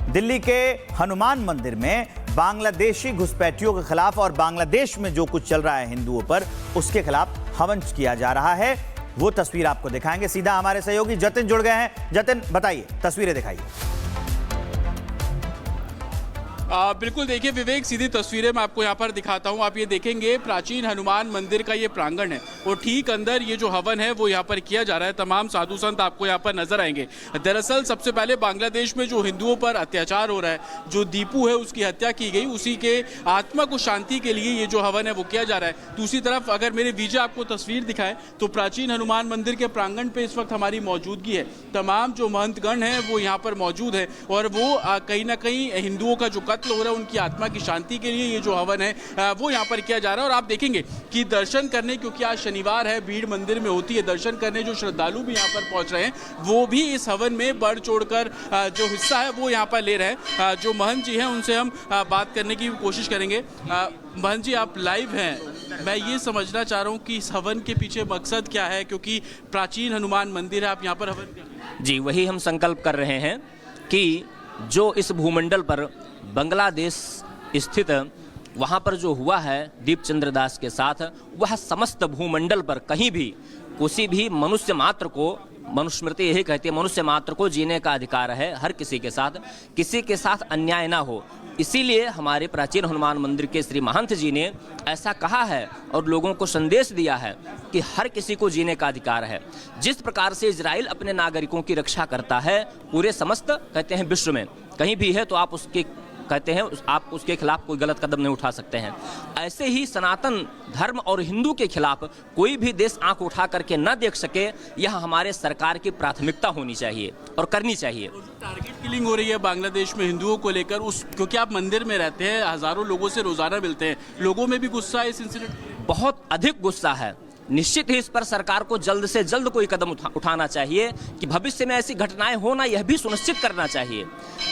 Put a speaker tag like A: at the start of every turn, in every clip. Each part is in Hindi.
A: दिल्ली के हनुमान मंदिर में बांग्लादेशी घुसपैठियों के खिलाफ और बांग्लादेश में जो कुछ चल रहा है हिंदुओं पर, उसके खिलाफ हवन किया जा रहा है। वो तस्वीर आपको दिखाएंगे। सीधा हमारे सहयोगी जतिन जुड़ गए हैं। जतिन, बताइए, तस्वीरें दिखाइए।
B: बिल्कुल, देखिए विवेक, सीधी तस्वीरें मैं आपको यहाँ पर दिखाता हूँ। आप ये देखेंगे प्राचीन हनुमान मंदिर का ये प्रांगण है और ठीक अंदर ये जो हवन है वो यहाँ पर किया जा रहा है। तमाम साधु संत आपको यहाँ पर नजर आएंगे। दरअसल सबसे पहले बांग्लादेश में जो हिंदुओं पर अत्याचार हो रहा है, जो दीपू है उसकी हत्या की गई, उसी के आत्मा को शांति के लिए ये जो हवन है वो किया जा रहा है। दूसरी तरफ अगर मेरे विजय आपको तस्वीर दिखाए तो प्राचीन हनुमान मंदिर के प्रांगण पे इस वक्त हमारी मौजूदगी है। तमाम जो महंतगण हैं वो यहाँ पर मौजूद है और वो कहीं ना कहीं हिंदुओं का जो हो रहा है उनकी आत्मा की शांति के लिए ये जो हवन है वो यहाँ पर किया जा रहा है। और आप देखेंगे कि दर्शन करने, क्योंकि आज शनिवार है, भीड़ मंदिर में होती है, दर्शन करने जो श्रद्धालु भी यहाँ पर पहुंच रहे हैं वो भी इस हवन में बढ़ चढ़कर जो हिस्सा है वो यहाँ पर ले रहे हैं। जो महंत जी हैं उनसे हम बात करने की कोशिश करेंगे। महंत जी, आप लाइव हैं, मैं ये समझना चाह रहा हूँ कि इस हवन के पीछे मकसद क्या है, क्योंकि प्राचीन हनुमान मंदिर है, आप यहाँ पर हवन।
C: जी, वही हम संकल्प कर रहे हैं कि जो इस भूमंडल पर बांग्लादेश स्थित वहाँ पर जो हुआ है दीपचंद्र दास के साथ, वह समस्त भूमंडल पर कहीं भी किसी भी मनुष्य मात्र को, मनुस्मृति यही कहती है, मनुष्य मात्र को जीने का अधिकार है। हर किसी के साथ अन्याय ना हो। इसीलिए हमारे प्राचीन हनुमान मंदिर के श्री महंत जी ने ऐसा कहा है और लोगों को संदेश दिया है कि हर किसी को जीने का अधिकार है। जिस प्रकार से इजराइल अपने नागरिकों की रक्षा करता है पूरे समस्त, कहते हैं, विश्व में कहीं भी है तो आप उसके, कहते हैं, आप उसके खिलाफ कोई गलत कदम नहीं उठा सकते हैं। ऐसे ही सनातन धर्म और हिंदू के खिलाफ कोई भी देश आंख उठा करके न देख सके, यह हमारे सरकार की प्राथमिकता होनी चाहिए और करनी चाहिए।
B: टारगेट किलिंग हो रही है बांग्लादेश में हिंदुओं को लेकर, उस क्योंकि आप मंदिर में रहते हैं, हजारों लोगों से रोजाना मिलते हैं, लोगों में भी गुस्सा है इस इंसिडेंट,
C: बहुत अधिक गुस्सा है। निश्चित ही इस पर सरकार को जल्द से जल्द कोई कदम उठाना चाहिए कि भविष्य में ऐसी घटनाएं होना, यह भी सुनिश्चित करना चाहिए।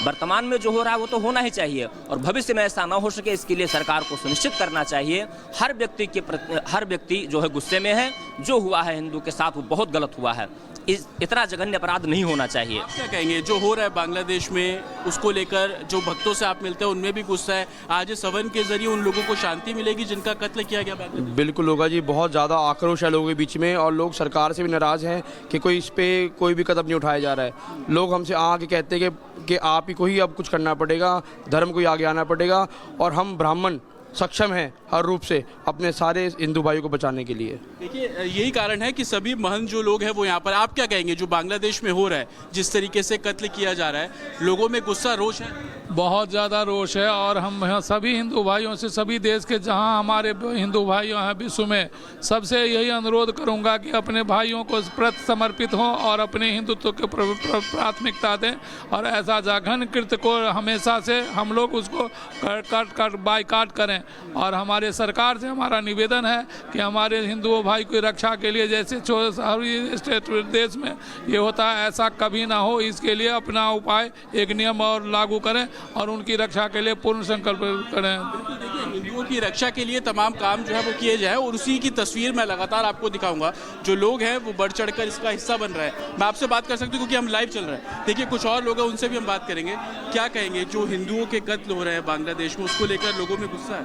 C: वर्तमान में जो हो रहा है वो तो होना ही चाहिए और भविष्य में ऐसा ना हो सके इसके लिए सरकार को सुनिश्चित करना चाहिए। हर व्यक्ति जो है गुस्से में है। जो हुआ है हिंदू के साथ वो बहुत गलत हुआ है। इतना जघन्य अपराध नहीं होना चाहिए।
B: आप क्या कहेंगे, जो हो रहा है बांग्लादेश में, उसको लेकर जो भक्तों से आप मिलते हैं उनमें भी गुस्सा है। आज इस हवन के जरिए उन लोगों को शांति मिलेगी जिनका कत्ल किया गया बांग्लादेश?
D: बिल्कुल होगा जी, बहुत ज़्यादा आक्रोश है लोगों के बीच में और लोग सरकार से भी नाराज़ हैं कि कोई इस पर कोई भी कदम नहीं उठाया जा रहा है। लोग हमसे आके कहते हैं कि आप ही को ही अब कुछ करना पड़ेगा, धर्म को ही आगे आना पड़ेगा और हम ब्राह्मण सक्षम हैं हर रूप से अपने सारे हिंदू भाइयों को बचाने के लिए।
B: देखिए, यही कारण है कि सभी महंत जो लोग हैं वो यहाँ पर, आप क्या कहेंगे जो बांग्लादेश में हो रहा है, जिस तरीके से कत्ल किया जा रहा है, लोगों में गुस्सा, रोष है?
E: बहुत ज़्यादा रोष है और हम सभी हिंदू भाइयों से, सभी देश के जहां हमारे हिंदू भाइयों हैं विश्व में, सबसे यही अनुरोध करूंगा कि अपने भाइयों को प्रति समर्पित हों और अपने हिंदुत्व को प्राथमिकता दें और ऐसा जघन्य कृत्य को हमेशा से हम लोग उसको बाइकाट करें। और हमारे सरकार से हमारा निवेदन है कि हमारे हिंदू भाई की रक्षा के लिए, जैसे हर स्टेट देश में ये होता है, ऐसा कभी ना हो, इसके लिए अपना उपाय, एक नियम और लागू करें और उनकी रक्षा के लिए पूर्ण संकल्प करें।
B: देखिए, हिंदुओं की रक्षा के लिए तमाम काम जो है वो किए जाए और उसी की तस्वीर मैं लगातार आपको दिखाऊंगा। जो लोग हैं वो बढ़ चढ़कर इसका हिस्सा बन रहा है। मैं आपसे बात कर सकती हूँ क्योंकि हम लाइव चल रहे हैं। देखिए, कुछ और लोग हैं, उनसे भी हम बात करेंगे। क्या कहेंगे, जो हिंदुओं के कत्ल हो रहे हैं बांग्लादेश में, उसको लेकर लोगों में गुस्सा है?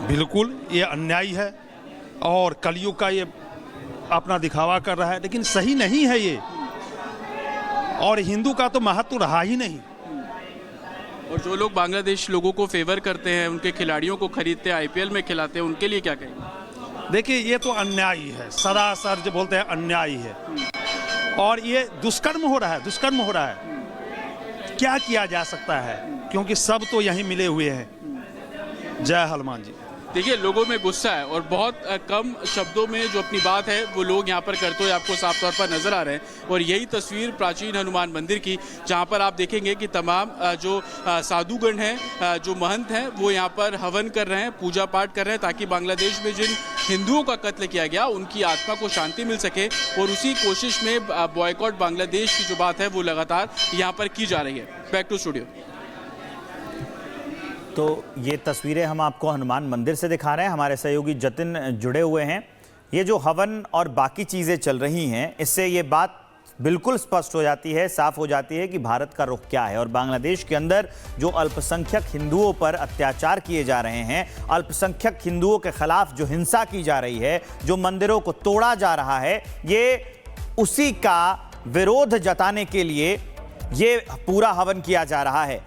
F: बिल्कुल, ये अन्याय है और कलयुग का ये अपना दिखावा कर रहा है, लेकिन सही नहीं है ये। और हिंदू का तो महत्व रहा ही नहीं।
B: और जो लोग बांग्लादेश लोगों को फेवर करते हैं, उनके खिलाड़ियों को खरीदते हैं, आईपीएल में खिलाते हैं, उनके लिए क्या कहेंगे?
F: देखिए, ये तो अन्याय है, सरासर जो बोलते हैं अन्याय है। और ये दुष्कर्म हो रहा है, क्या किया जा सकता है, क्योंकि सब तो यहीं मिले हुए हैं। जय हनुमान जी।
B: देखिए, लोगों में गुस्सा है और बहुत कम शब्दों में जो अपनी बात है वो लोग यहाँ पर करते हुए आपको साफ तौर पर नजर आ रहे हैं। और यही तस्वीर प्राचीन हनुमान मंदिर की, जहाँ पर आप देखेंगे कि तमाम जो साधुगण हैं, जो महंत हैं, वो यहाँ पर हवन कर रहे हैं, पूजा पाठ कर रहे हैं, ताकि बांग्लादेश में जिन हिंदुओं का कत्ल किया गया उनकी आत्मा को शांति मिल सके। और उसी कोशिश में बॉयकॉट बांग्लादेश की जो बात है वो लगातार यहाँ पर की जा रही है। Back to studio.
A: तो ये तस्वीरें हम आपको हनुमान मंदिर से दिखा रहे हैं। हमारे सहयोगी जतिन जुड़े हुए हैं। ये जो हवन और बाकी चीज़ें चल रही हैं, इससे ये बात बिल्कुल स्पष्ट हो जाती है, साफ हो जाती है कि भारत का रुख क्या है। और बांग्लादेश के अंदर जो अल्पसंख्यक हिंदुओं पर अत्याचार किए जा रहे हैं, अल्पसंख्यक हिंदुओं के खिलाफ जो हिंसा की जा रही है, जो मंदिरों को तोड़ा जा रहा है, ये उसी का विरोध जताने के लिए ये पूरा हवन किया जा रहा है।